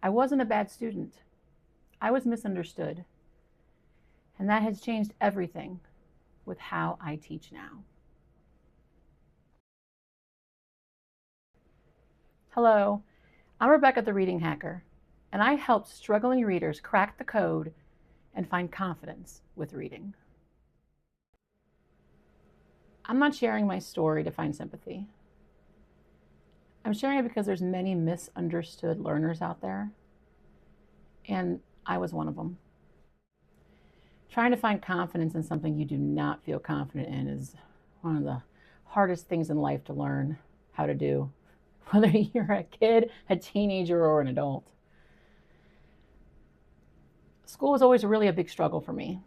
I wasn't a bad student. I was misunderstood. And that has changed everything with how I teach now. Hello, I'm Rebecca the Reading Hacker, and I help struggling readers crack the code and find confidence with reading. I'm not sharing my story to find sympathy. I'm sharing it because there's many misunderstood learners out there, and I was one of them. Trying to find confidence in something you do not feel confident in is one of the hardest things in life to learn how to do, whether you're a kid, a teenager, or an adult. School was always really a big struggle for me.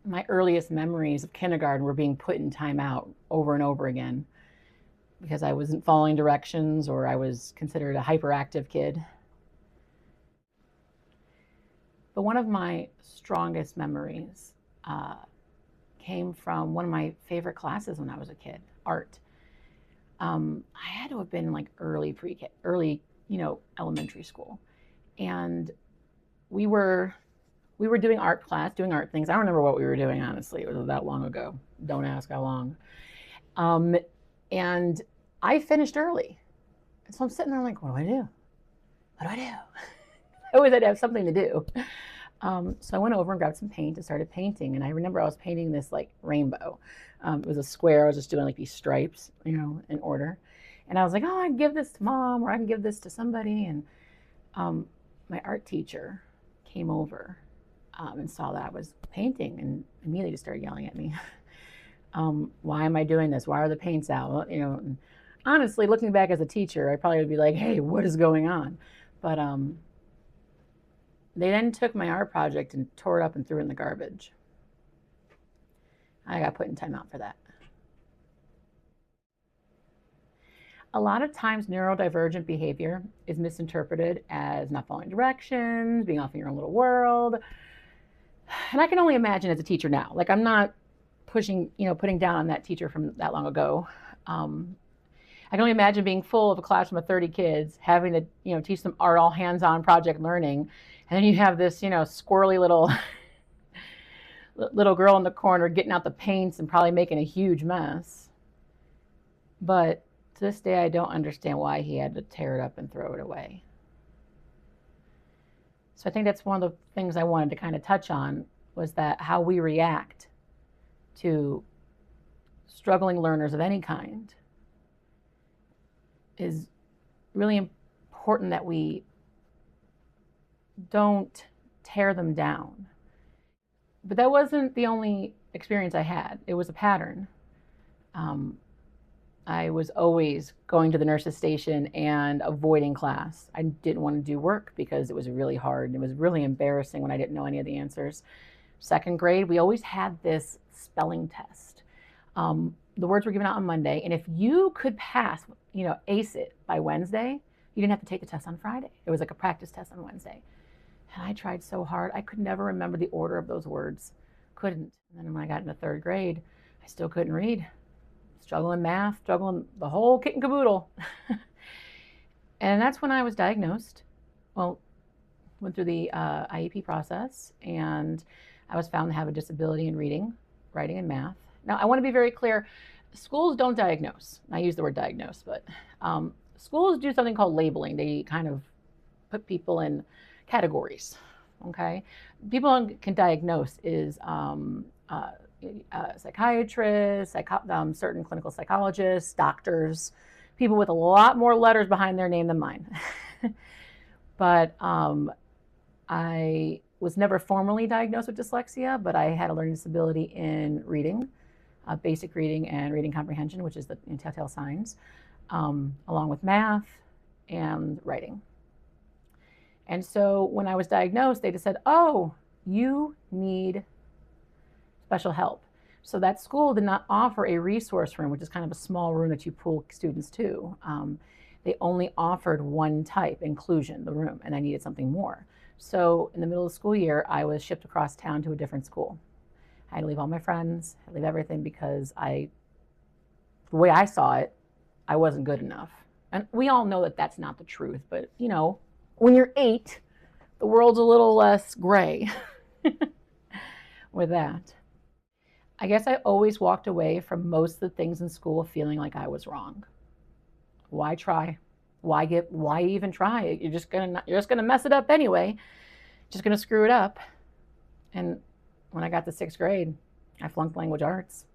My earliest memories of kindergarten were being put in timeout over and over again because I wasn't following directions or I was considered a hyperactive kid. But one of my strongest memories came from one of my favorite classes when I was a kid, art. I had to have been like early pre-K, early, elementary school. And we were doing art class, doing art things. I don't remember what we were doing, honestly. It was that long ago. Don't ask how long. And I finished early. And so I'm sitting there like, what do I do? What do I do? I always had to have something to do. So I went over and grabbed some paint and started painting. And I remember I was painting this like rainbow. It was a square. I was just doing like these stripes, in order. And I was like, oh, I can give this to mom or I can give this to somebody. And my art teacher came over and saw that I was painting and immediately just started yelling at me. Why am I doing this? Why are the paints out? And honestly, looking back as a teacher, I probably would be like, hey, what is going on? But they then took my art project and tore it up and threw it in the garbage. I got put in timeout for that. A lot of times neurodivergent behavior is misinterpreted as not following directions, being off in your own little world. And I can only imagine as a teacher now, like I'm not putting down on that teacher from that long ago. I can only imagine being full of a classroom of 30 kids, having to, teach them art, all hands-on project learning. And then you have this, squirrely little girl in the corner getting out the paints and probably making a huge mess. But to this day, I don't understand why he had to tear it up and throw it away. So I think that's one of the things I wanted to kind of touch on was that how we react to struggling learners of any kind is really important, that we don't tear them down. But that wasn't the only experience I had. It was a pattern. I was always going to the nurse's station and avoiding class. I didn't want to do work because it was really hard. It was really embarrassing when I didn't know any of the answers. Second grade, we always had this spelling test. The words were given out on Monday, and if you could pass, ace it by Wednesday, you didn't have to take the test on Friday. It was like a practice test on Wednesday. And I tried so hard. I could never remember the order of those words. Couldn't. And then when I got into third grade, I still couldn't read. Struggling math, struggling the whole kit and caboodle. And that's when I was diagnosed. Well, went through the IEP process, and I was found to have a disability in reading, writing, and math. Now, I want to be very clear. Schools don't diagnose. I use the word diagnose, but schools do something called labeling. They kind of put people in categories, okay? People can diagnose is psychiatrists, certain clinical psychologists, doctors, people with a lot more letters behind their name than mine. But I was never formally diagnosed with dyslexia, but I had a learning disability in reading, basic reading and reading comprehension, which is the telltale signs, along with math and writing. And so when I was diagnosed, they just said, oh, you need special help. So that school did not offer a resource room, which is kind of a small room that you pull students to. They only offered one type, inclusion, the room, and I needed something more. So in the middle of the school year, I was shipped across town to a different school. I had to leave all my friends, I had to leave everything because the way I saw it, I wasn't good enough. And we all know that that's not the truth, but when you're 8, the world's a little less gray with that. I guess I always walked away from most of the things in school feeling like I was wrong. Why try? Why even try? You're just gonna mess it up anyway. Just gonna screw it up. And when I got to 6th grade, I flunked language arts.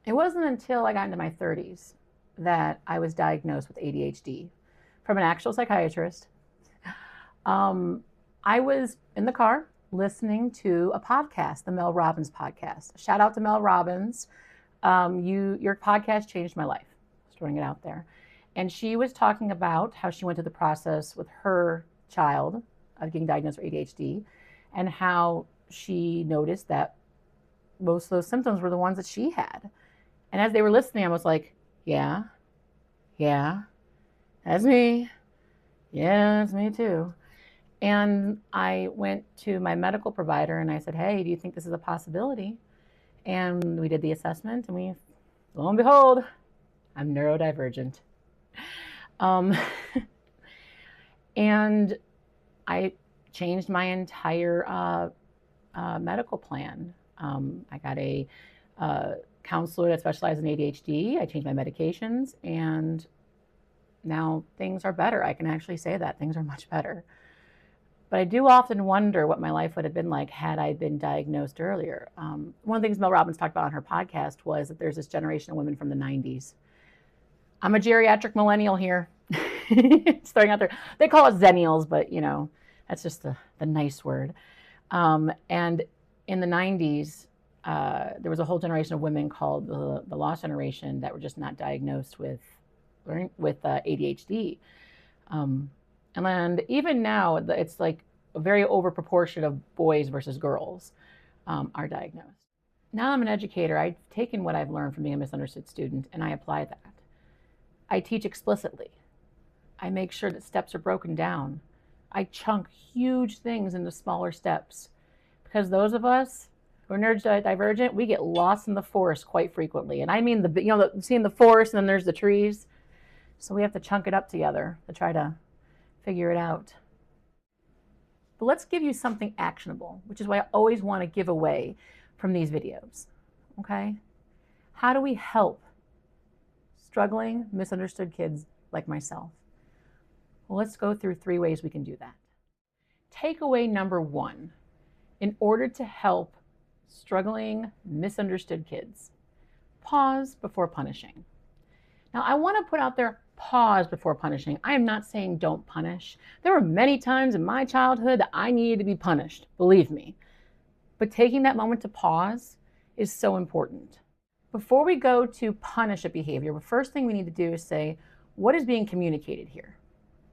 It wasn't until I got into my 30s that I was diagnosed with ADHD from an actual psychiatrist. I was in the car listening to a podcast, the Mel Robbins podcast. Shout out to Mel Robbins. Your podcast changed my life. Just throwing it out there. And she was talking about how she went through the process with her child of getting diagnosed with ADHD, and how she noticed that most of those symptoms were the ones that she had. And as they were listening, I was like, yeah, that's me. Yeah, that's me too. And I went to my medical provider and I said, hey, do you think this is a possibility? And we did the assessment, and lo and behold, I'm neurodivergent. And I changed my entire medical plan. I got a counselor that specialized in ADHD. I changed my medications, and now things are better. I can actually say that things are much better. But I do often wonder what my life would have been like had I been diagnosed earlier. One of the things Mel Robbins talked about on her podcast was that there's this generation of women from the 90s. I'm a geriatric millennial here. It's throwing out there. They call us zennials, but that's just the nice word. And in the 90s, there was a whole generation of women called the lost generation that were just not diagnosed with ADHD. And even now, it's like a very over proportion of boys versus girls are diagnosed. Now I'm an educator. I've taken what I've learned from being a misunderstood student, and I apply that. I teach explicitly. I make sure that steps are broken down. I chunk huge things into smaller steps, because those of us who are neurodivergent, we get lost in the forest quite frequently. And I mean, seeing the forest and then there's the trees. So we have to chunk it up together to try to figure it out. But let's give you something actionable, which is why I always want to give away from these videos, okay? How do we help struggling, misunderstood kids like myself? Well, let's go through 3 ways we can do that. Takeaway number 1, in order to help struggling, misunderstood kids, pause before punishing. Now, I want to put out there, pause before punishing. I am not saying don't punish. There were many times in my childhood that I needed to be punished, believe me. But taking that moment to pause is so important. Before we go to punish a behavior, the first thing we need to do is say, what is being communicated here?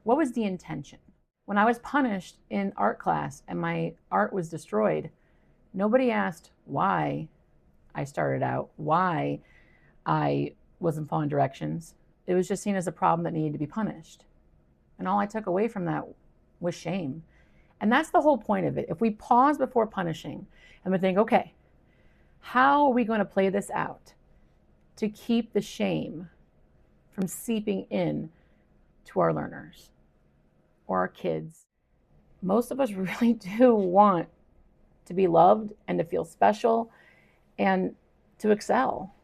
What was the intention? When I was punished in art class and my art was destroyed, nobody asked why I started out, why I wasn't following directions. It was just seen as a problem that needed to be punished. And all I took away from that was shame. And that's the whole point of it. If we pause before punishing and we think, okay, how are we going to play this out to keep the shame from seeping in to our learners or our kids? Most of us really do want to be loved and to feel special and to excel.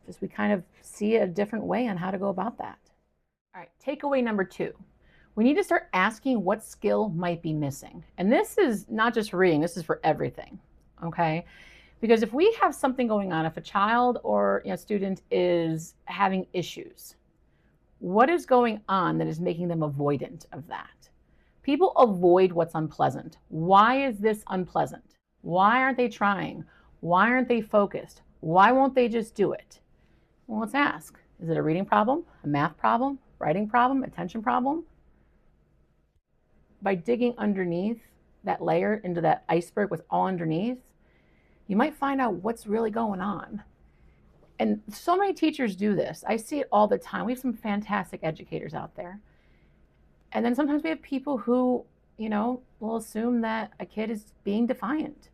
Just we kind of see a different way on how to go about that. All right, takeaway number 2. We need to start asking what skill might be missing. And this is not just for reading, this is for everything, okay? Because if we have something going on, if a child or student is having issues, what is going on that is making them avoidant of that? People avoid what's unpleasant. Why is this unpleasant? Why aren't they trying? Why aren't they focused? Why won't they just do it? Well, let's ask. Is it a reading problem, a math problem, writing problem, attention problem? By digging underneath that layer into that iceberg, what's all underneath, you might find out what's really going on. And so many teachers do this. I see it all the time. We have some fantastic educators out there. And then sometimes we have people who, will assume that a kid is being defiant.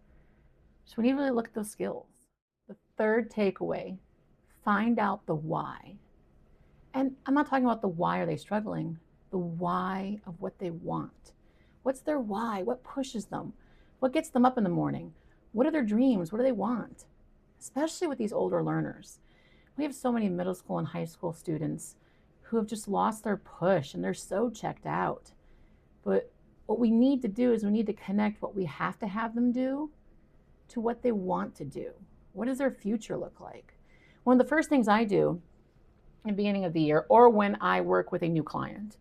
So we need to really look at those skills. The third takeaway, find out the why. And I'm not talking about the why are they struggling. the why of what they want. What's their why? What pushes them? What gets them up in the morning? What are their dreams? What do they want? Especially with these older learners. We have so many middle school and high school students who have just lost their push and they're so checked out. But what we need to do is we need to connect what we have to have them do to what they want to do. What does their future look like? One of the first things I do in the beginning of the year, or when I work with a new client,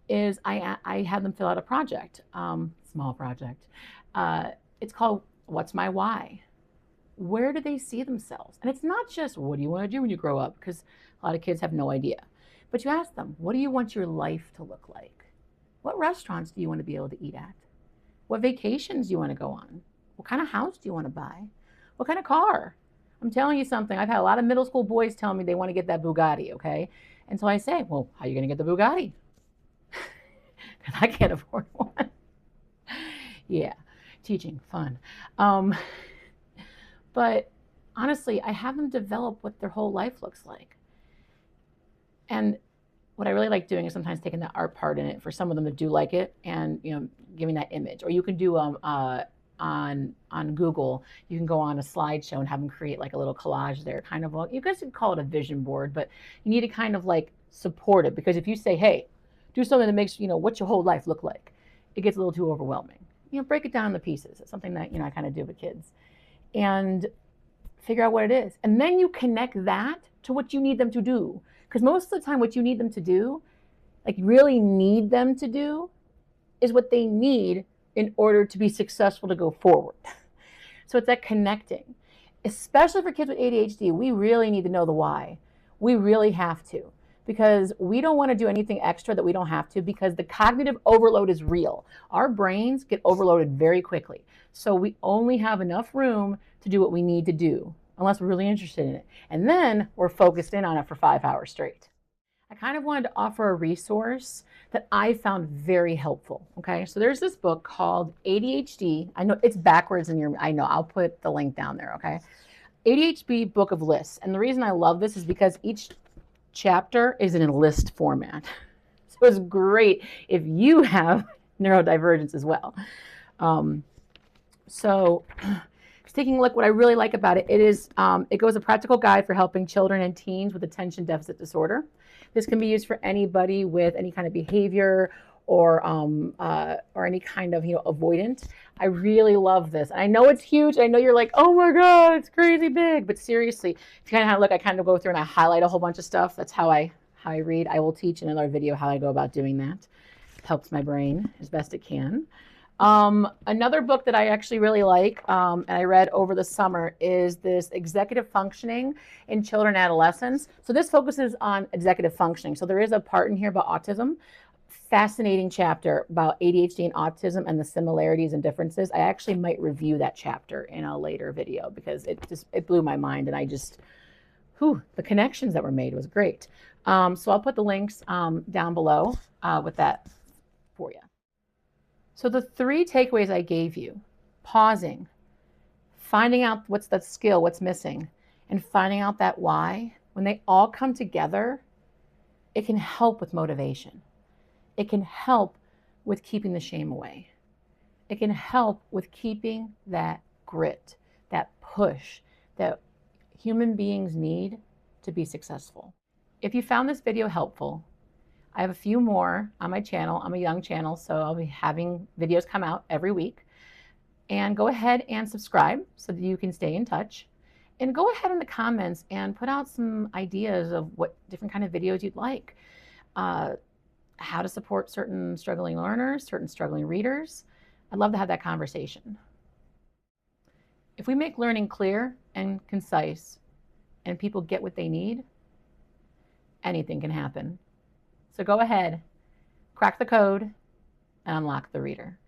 is I have them fill out a project, small project. It's called What's My Why? Where do they see themselves? And it's not just, what do you want to do when you grow up? Because a lot of kids have no idea. But you ask them, what do you want your life to look like? What restaurants do you want to be able to eat at? What vacations do you want to go on? What kind of house do you want to buy? What kind of car? I'm telling you something. I've had a lot of middle school boys tell me they want to get that Bugatti, okay? And so I say, well, how are you going to get the Bugatti? Because I can't afford one. Yeah, teaching, fun. But honestly, I have them develop what their whole life looks like. And what I really like doing is sometimes taking the art part in it for some of them that do like it and, giving that image. Or you can do on Google, you can go on a slideshow and have them create like a little collage there, kind of, you guys could call it a vision board, but you need to kind of like support it, because if you say, hey, do something that makes, what's your whole life look like, it gets a little too overwhelming. Break it down into pieces. It's something that, I kind of do with kids, and figure out what it is. And then you connect that to what you need them to do. Because most of the time what you need them to do, like really need them to do, is what they need in order to be successful to go forward. So it's that connecting. Especially for kids with ADHD, we really need to know the why. We really have to. Because we don't want to do anything extra that we don't have to, because the cognitive overload is real. Our brains get overloaded very quickly. So we only have enough room to do what we need to do, unless we're really interested in it. And then we're focused in on it for 5 hours straight. I kind of wanted to offer a resource that I found very helpful, okay? So there's this book called ADHD. I know it's backwards in I know, I'll put the link down there, okay? ADHD Book of Lists. And the reason I love this is because each chapter is in a list format. So it's great if you have neurodivergence as well. So taking a look, what I really like about it, it goes a practical guide for helping children and teens with attention deficit disorder. This can be used for anybody with any kind of behavior or any kind of avoidant. I really love this. I know it's huge. I know you're like, oh my God, it's crazy big. But seriously, if you kind of look, I kind of go through and I highlight a whole bunch of stuff. That's how I read. I will teach in another video how I go about doing that. It helps my brain as best it can. Another book that I actually really like, and I read over the summer, is this Executive Functioning in Children and Adolescents. So this focuses on executive functioning. So there is a part in here about autism. Fascinating chapter about ADHD and autism and the similarities and differences. I actually might review that chapter in a later video, because it blew my mind, and I just, the connections that were made was great. So I'll put the links down below with that for you. So the 3 takeaways I gave you: pausing, finding out what's that skill, what's missing, and finding out that why, when they all come together, it can help with motivation. It can help with keeping the shame away. It can help with keeping that grit, that push that human beings need to be successful. If you found this video helpful, I have a few more on my channel. I'm a young channel, so I'll be having videos come out every week. And go ahead and subscribe so that you can stay in touch. And go ahead in the comments and put out some ideas of what different kind of videos you'd like. How to support certain struggling learners, certain struggling readers. I'd love to have that conversation. If we make learning clear and concise and people get what they need, anything can happen. So go ahead, crack the code, and unlock the reader.